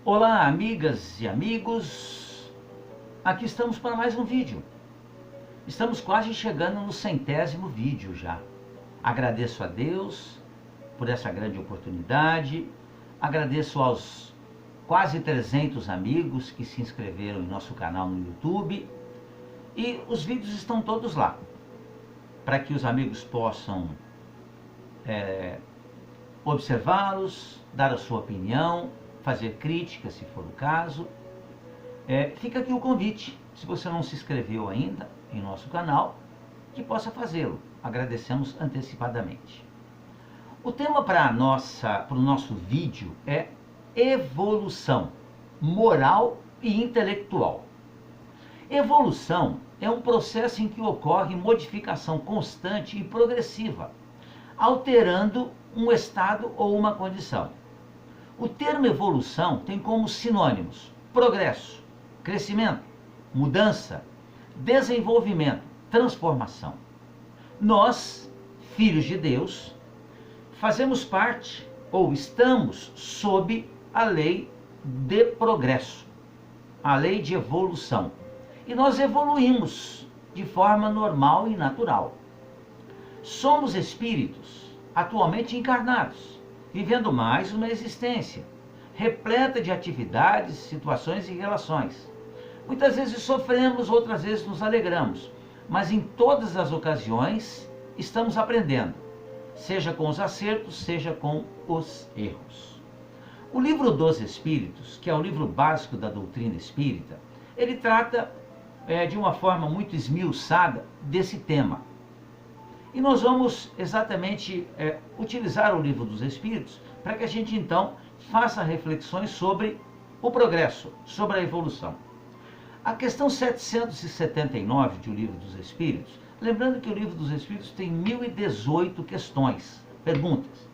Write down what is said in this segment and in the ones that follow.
Olá, amigas e amigos, aqui estamos para mais um vídeo. Estamos quase chegando no 100º vídeo já. Agradeço a Deus por essa grande oportunidade, agradeço aos quase 300 amigos que se inscreveram em nosso canal no YouTube, e os vídeos estão todos lá, para que os amigos possam observá-los, dar a sua opinião, fazer críticas se for o caso. Fica aqui o convite, se você não se inscreveu ainda em nosso canal, que possa fazê-lo. Agradecemos antecipadamente. O tema para o nosso vídeo é evolução moral e intelectual. Evolução é um processo em que ocorre modificação constante e progressiva, alterando um estado ou uma condição. O termo evolução tem como sinônimos progresso, crescimento, mudança, desenvolvimento, transformação. Nós, filhos de Deus, fazemos parte ou estamos sob a lei de progresso, a lei de evolução. E nós evoluímos de forma normal e natural. Somos espíritos atualmente encarnados, vivendo mais uma existência, repleta de atividades, situações e relações. Muitas vezes sofremos, outras vezes nos alegramos, mas em todas as ocasiões estamos aprendendo, seja com os acertos, seja com os erros. O Livro dos Espíritos, que é o livro básico da doutrina espírita, ele trata de uma forma muito esmiuçada desse tema. E nós vamos exatamente utilizar o Livro dos Espíritos para que a gente então faça reflexões sobre o progresso, sobre a evolução. A questão 779 de O Livro dos Espíritos, lembrando que o Livro dos Espíritos tem 1018 questões, perguntas.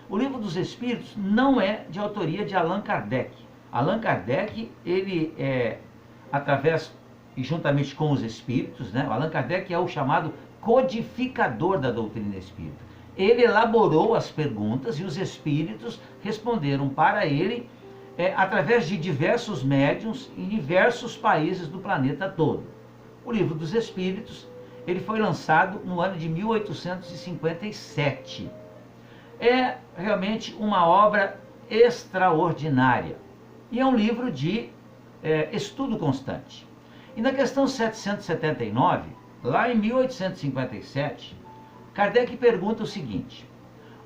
O Livro dos Espíritos não é de autoria de Allan Kardec. Allan Kardec, ele através e juntamente com os espíritos, Allan Kardec é o chamado codificador da doutrina espírita. Ele elaborou as perguntas e os espíritos responderam para ele através de diversos médiuns em diversos países do planeta todo. O Livro dos Espíritos, ele foi lançado no ano de 1857. É realmente uma obra extraordinária e é um livro de estudo constante. E na questão 779, lá em 1857, Kardec pergunta o seguinte: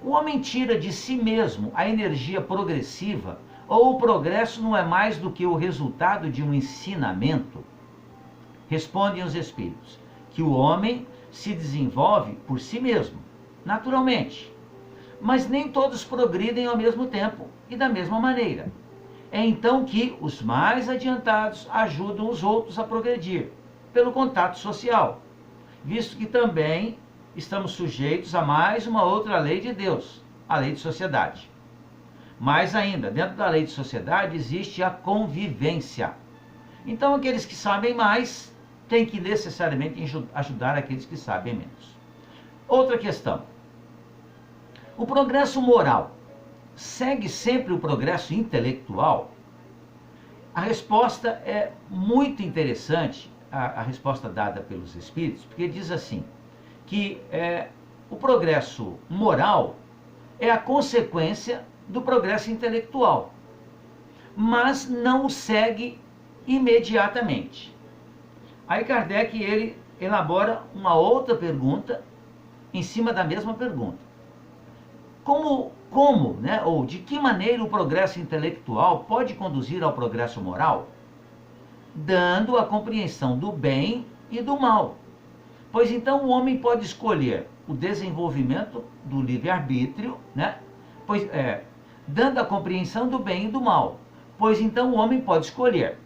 o homem tira de si mesmo a energia progressiva ou o progresso não é mais do que o resultado de um ensinamento? Respondem os espíritos que o homem se desenvolve por si mesmo, naturalmente, mas nem todos progridem ao mesmo tempo e da mesma maneira. É então que os mais adiantados ajudam os outros a progredir, pelo contato social, visto que também estamos sujeitos a mais uma outra lei de Deus, a lei de sociedade. Mais ainda, dentro da lei de sociedade existe a convivência. Então aqueles que sabem mais têm que necessariamente ajudar aqueles que sabem menos. Outra questão: o progresso moral segue sempre o progresso intelectual? A resposta é muito interessante, a resposta dada pelos espíritos, porque diz assim, que o progresso moral é a consequência do progresso intelectual, mas não o segue imediatamente. Aí Kardec, ele elabora uma outra pergunta em cima da mesma pergunta. Como, ou de que maneira o progresso intelectual pode conduzir ao progresso moral? Dando a compreensão do bem e do mal. Pois então o homem pode escolher o desenvolvimento do livre-arbítrio, dando a compreensão do bem e do mal. Pois então o homem pode escolher.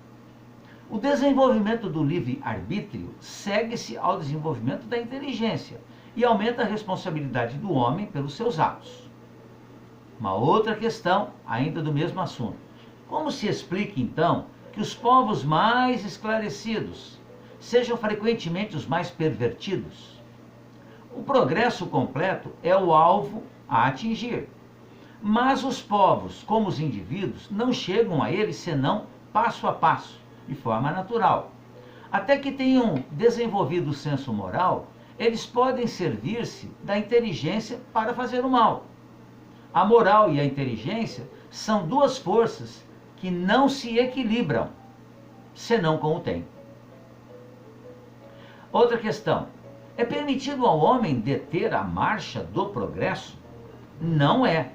O desenvolvimento do livre-arbítrio segue-se ao desenvolvimento da inteligência e aumenta a responsabilidade do homem pelos seus atos. Uma outra questão, ainda do mesmo assunto: como se explica então que os povos mais esclarecidos sejam frequentemente os mais pervertidos? O progresso completo é o alvo a atingir, Mas os povos, como os indivíduos, não chegam a ele senão passo a passo, de forma natural. Até que tenham desenvolvido o senso moral, eles podem servir-se da inteligência para fazer o mal. A moral e a inteligência são duas forças que não se equilibram, senão com o tempo. Outra questão. É permitido ao homem deter a marcha do progresso? Não é.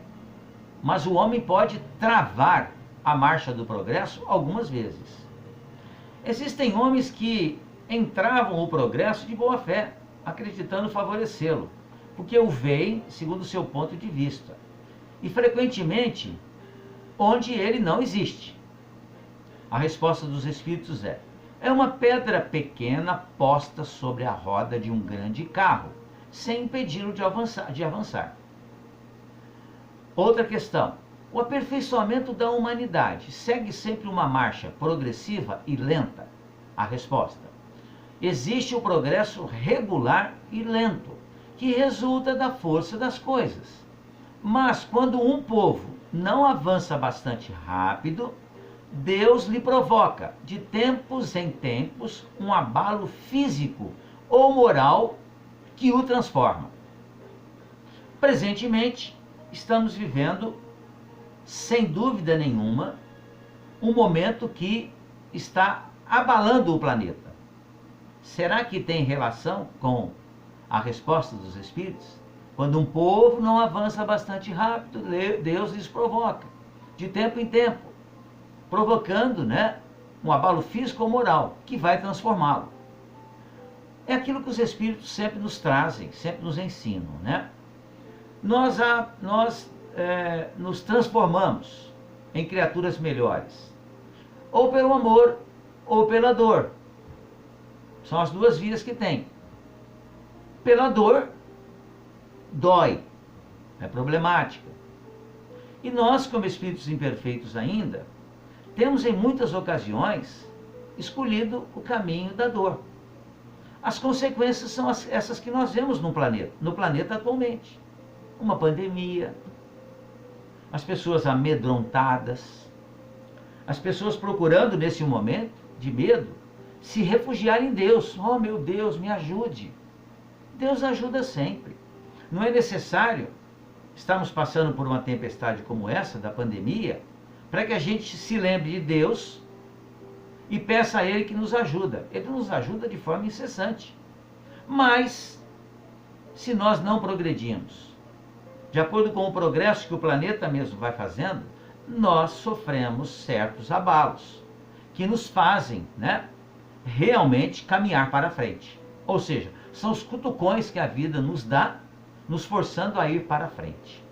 Mas o homem pode travar a marcha do progresso algumas vezes. Existem homens que entravam o progresso de boa fé, acreditando favorecê-lo, porque o veem segundo o seu ponto de vista, e frequentemente onde ele não existe. A resposta dos espíritos é uma pedra pequena posta sobre a roda de um grande carro, sem impedi-lo de avançar. Outra questão. O aperfeiçoamento da humanidade segue sempre uma marcha progressiva e lenta? A resposta. Existe o progresso regular e lento, que resulta da força das coisas. Mas quando um povo não avança bastante rápido, Deus lhe provoca, de tempos em tempos, um abalo físico ou moral que o transforma. Presentemente, estamos vivendo, sem dúvida nenhuma, um momento que está abalando o planeta. Será que tem relação com a resposta dos espíritos? Quando um povo não avança bastante rápido, Deus lhes provoca, de tempo em tempo, provocando, um abalo físico ou moral, que vai transformá-lo. É aquilo que os espíritos sempre nos trazem, sempre nos ensinam, Nós nos transformamos em criaturas melhores, ou pelo amor, ou pela dor. São as duas vias que tem. Pela dor, dói, é problemática. E nós, como espíritos imperfeitos ainda, temos em muitas ocasiões escolhido o caminho da dor. As consequências são essas que nós vemos no planeta atualmente. Uma pandemia, as pessoas amedrontadas, as pessoas procurando nesse momento de medo se refugiar em Deus. Oh, meu Deus, me ajude. Deus ajuda sempre. Não é necessário estarmos passando por uma tempestade como essa, da pandemia, para que a gente se lembre de Deus e peça a Ele que nos ajuda. Ele nos ajuda de forma incessante. Mas, se nós não progredimos, de acordo com o progresso que o planeta mesmo vai fazendo, nós sofremos certos abalos, que nos fazem, realmente caminhar para frente. Ou seja, são os cutucões que a vida nos dá, nos forçando a ir para frente.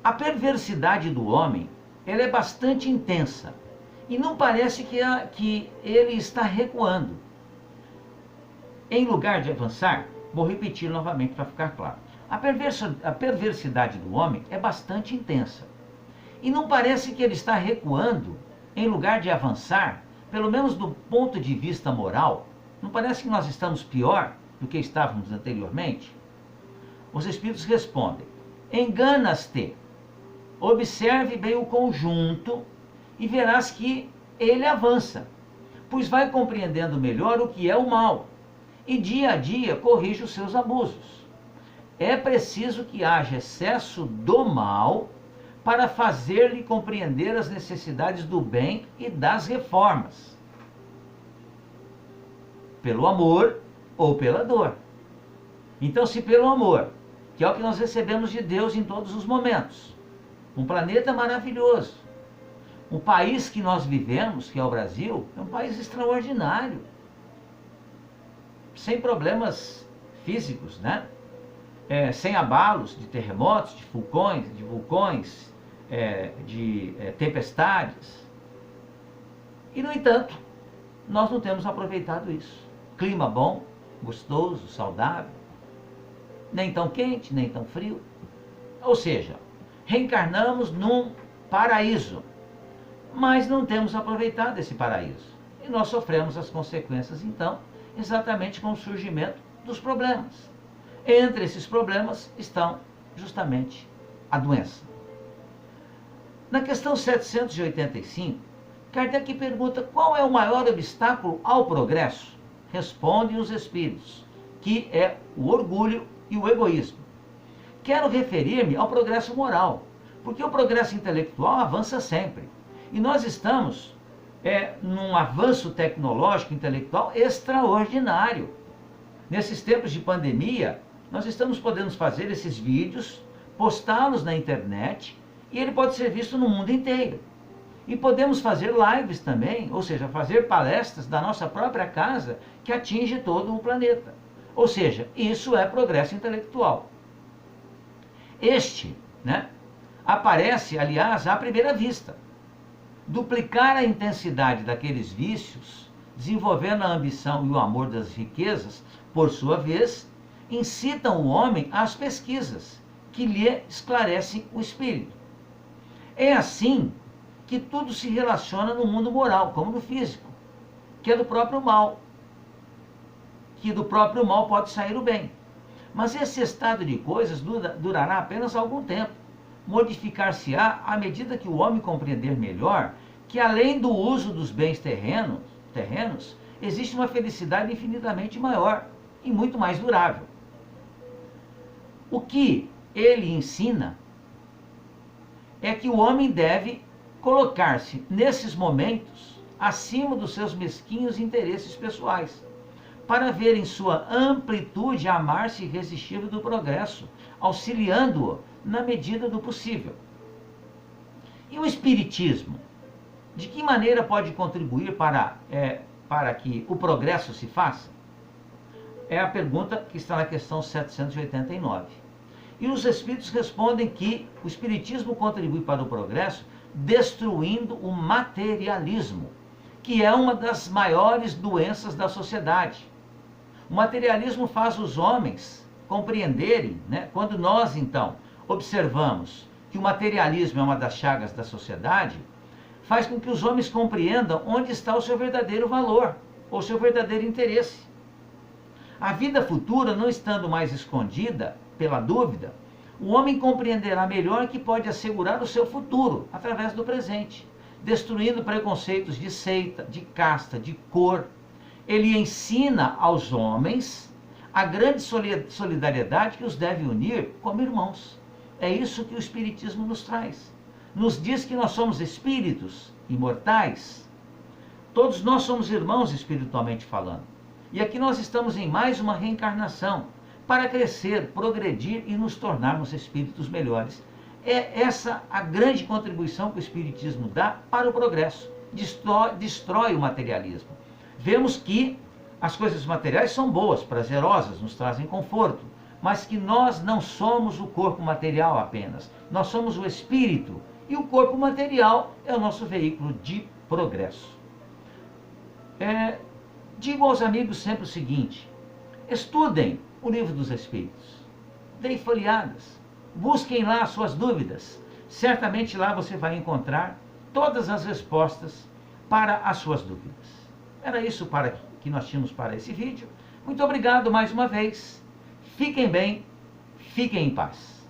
A perversidade do homem, ela é bastante intensa e não parece que ele está recuando. Em lugar de avançar, vou repetir novamente para ficar claro. A perversidade do homem é bastante intensa e não parece que ele está recuando em lugar de avançar, pelo menos do ponto de vista moral. Não parece que nós estamos pior do que estávamos anteriormente? Os espíritos respondem: enganas-te. Observe bem o conjunto e verás que ele avança, pois vai compreendendo melhor o que é o mal e dia a dia corrige os seus abusos. É preciso que haja excesso do mal para fazer-lhe compreender as necessidades do bem e das reformas, pelo amor ou pela dor. Então, se pelo amor, que é o que nós recebemos de Deus em todos os momentos, um planeta maravilhoso, um país que nós vivemos, que é o Brasil, é um país extraordinário, sem problemas físicos, sem abalos de terremotos, de vulcões, de tempestades. E, no entanto, nós não temos aproveitado isso. Clima bom, gostoso, saudável, nem tão quente, nem tão frio. Ou seja, reencarnamos num paraíso, mas não temos aproveitado esse paraíso. E nós sofremos as consequências, então, exatamente com o surgimento dos problemas. Entre esses problemas estão justamente a doença. Na questão 785, Kardec pergunta qual é o maior obstáculo ao progresso. Respondem os espíritos, que é o orgulho e o egoísmo. Quero referir-me ao progresso moral, porque o progresso intelectual avança sempre. E nós estamos num avanço tecnológico intelectual extraordinário. Nesses tempos de pandemia, nós estamos podendo fazer esses vídeos, postá-los na internet, e ele pode ser visto no mundo inteiro. E podemos fazer lives também, ou seja, fazer palestras da nossa própria casa que atinge todo o planeta. Ou seja, isso é progresso intelectual. Este, aparece, aliás, à primeira vista. Duplicar a intensidade daqueles vícios, desenvolvendo a ambição e o amor das riquezas, por sua vez, incitam o homem às pesquisas, que lhe esclarecem o espírito. É assim que tudo se relaciona no mundo moral, como no físico, que é do próprio mal. Que do próprio mal pode sair o bem. Mas esse estado de coisas durará apenas algum tempo. Modificar-se-á à medida que o homem compreender melhor que, além do uso dos bens terrenos, existe uma felicidade infinitamente maior e muito mais durável. O que ele ensina é que o homem deve colocar-se, nesses momentos, acima dos seus mesquinhos interesses pessoais, para ver em sua amplitude a marcha irresistível do progresso, auxiliando-o na medida do possível. E o Espiritismo? De que maneira pode contribuir para que o progresso se faça? É a pergunta que está na questão 789. E os Espíritos respondem que o Espiritismo contribui para o progresso destruindo o materialismo, que é uma das maiores doenças da sociedade. O materialismo faz os homens compreenderem, quando nós, então, observamos que o materialismo é uma das chagas da sociedade, faz com que os homens compreendam onde está o seu verdadeiro valor, ou seu verdadeiro interesse. A vida futura não estando mais escondida pela dúvida, o homem compreenderá melhor que pode assegurar o seu futuro através do presente, destruindo preconceitos de seita, de casta, de cor. Ele ensina aos homens a grande solidariedade que os deve unir como irmãos. É isso que o Espiritismo nos traz. Nos diz que nós somos espíritos imortais. Todos nós somos irmãos espiritualmente falando. E aqui nós estamos em mais uma reencarnação para crescer, progredir e nos tornarmos espíritos melhores. É essa a grande contribuição que o Espiritismo dá para o progresso. Destrói o materialismo. Vemos que as coisas materiais são boas, prazerosas, nos trazem conforto, mas que nós não somos o corpo material apenas. Nós somos o espírito e o corpo material é o nosso veículo de progresso. Digo aos amigos sempre o seguinte: estudem o Livro dos Espíritos, deem folheadas, busquem lá as suas dúvidas. Certamente lá você vai encontrar todas as respostas para as suas dúvidas. Era isso que nós tínhamos para esse vídeo. Muito obrigado mais uma vez. Fiquem bem, fiquem em paz.